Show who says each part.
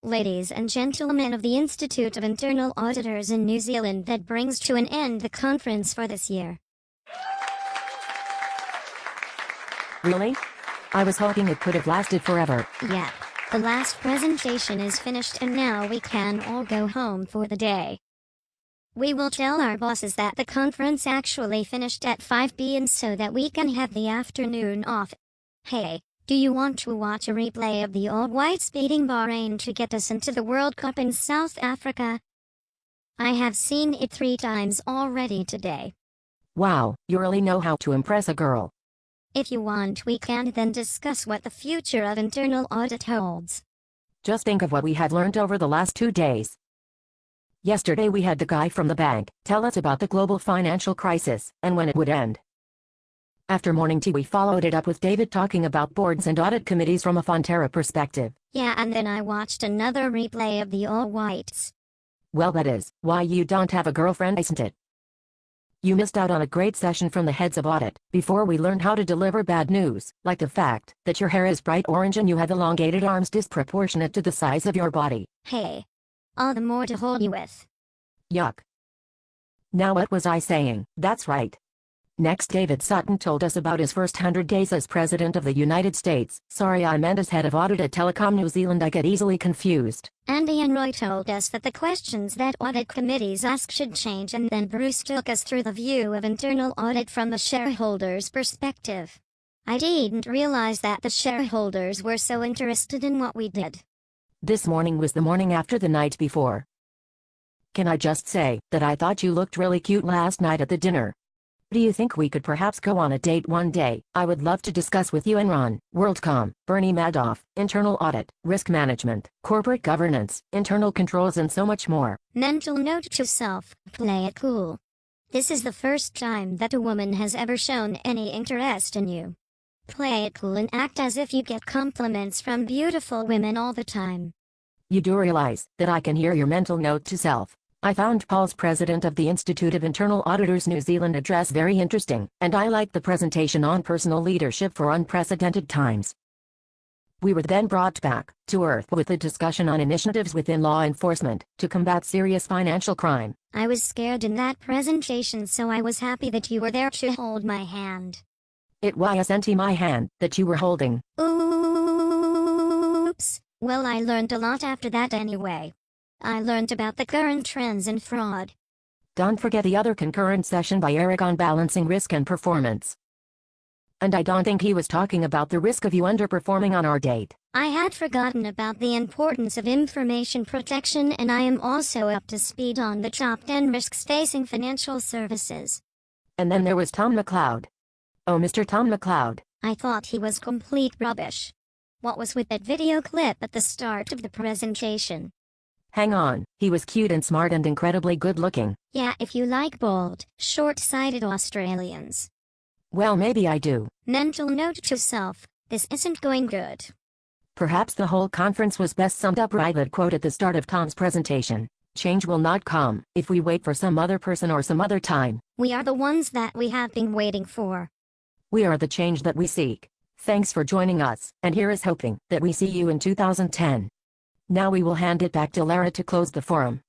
Speaker 1: Ladies and gentlemen of the Institute of Internal Auditors in New Zealand, that brings to an end the conference for this year.
Speaker 2: Really? I was hoping it could have lasted forever.
Speaker 1: Yeah. The last presentation is finished and now we can all go home for the day. We will tell our bosses that the conference actually finished at 5 p.m. so that we can have the afternoon off. Hey, do you want to watch a replay of the all-whites beating Bahrain to get us into the World Cup in South Africa? I have seen it 3 times already today.
Speaker 2: Wow, you really know how to impress a girl.
Speaker 1: If you want, we can then discuss what the future of internal audit holds.
Speaker 2: Just think of what we have learned over the last 2 days. Yesterday we had the guy from the bank tell us about the global financial crisis and when it would end. After morning tea we followed it up with David talking about boards and audit committees from a Fonterra perspective.
Speaker 1: Yeah, and then I watched another replay of the All Whites.
Speaker 2: Well, that is why you don't have a girlfriend, isn't it? You missed out on a great session from the heads of audit before we learned how to deliver bad news, like the fact that your hair is bright orange and you have elongated arms disproportionate to the size of your body.
Speaker 1: Hey. All the more to hold you with.
Speaker 2: Yuck. Now what was I saying? That's right. Next, David Sutton told us about his first 100 days as President of the United States. Sorry, I meant as head of audit at Telecom New Zealand. I get easily confused.
Speaker 1: Andy and Roy told us that the questions that audit committees ask should change, and then Bruce took us through the view of internal audit from a shareholder's perspective. I didn't realize that the shareholders were so interested in what we did.
Speaker 2: This morning was the morning after the night before. Can I just say that I thought you looked really cute last night at the dinner? Do you think we could perhaps go on a date one day? I would love to discuss with you and Ron, WorldCom, Bernie Madoff, internal audit, risk management, corporate governance, internal controls and so much more.
Speaker 1: Mental note to self, play it cool. This is the first time that a woman has ever shown any interest in you. Play it cool and act as if you get compliments from beautiful women all the time.
Speaker 2: You do realize that I can hear your mental note to self. I found Paul's president of the Institute of Internal Auditors New Zealand address very interesting, and I liked the presentation on personal leadership for unprecedented times. We were then brought back to earth with a discussion on initiatives within law enforcement to combat serious financial crime.
Speaker 1: I was scared in that presentation, so I was happy that you were there to hold my hand.
Speaker 2: It wasn't my hand that you were holding.
Speaker 1: Oops. Well, I learned a lot after that anyway. I learned about the current trends in fraud.
Speaker 2: Don't forget the other concurrent session by Eric on balancing risk and performance. And I don't think he was talking about the risk of you underperforming on our date.
Speaker 1: I had forgotten about the importance of information protection, and I am also up to speed on the top 10 risks facing financial services.
Speaker 2: And then there was Tom McLeod. Oh, Mr. Tom McLeod.
Speaker 1: I thought he was complete rubbish. What was with that video clip at the start of the presentation?
Speaker 2: Hang on, he was cute and smart and incredibly good looking.
Speaker 1: Yeah, if you like bold, short-sighted Australians.
Speaker 2: Well, maybe I do.
Speaker 1: Mental note to self, this isn't going good.
Speaker 2: Perhaps the whole conference was best summed up right that quote at the start of Tom's presentation. Change will not come if we wait for some other person or some other time.
Speaker 1: We are the ones that we have been waiting for.
Speaker 2: We are the change that we seek. Thanks for joining us, and here is hoping that we see you in 2010. Now we will hand it back to Lara to close the forum.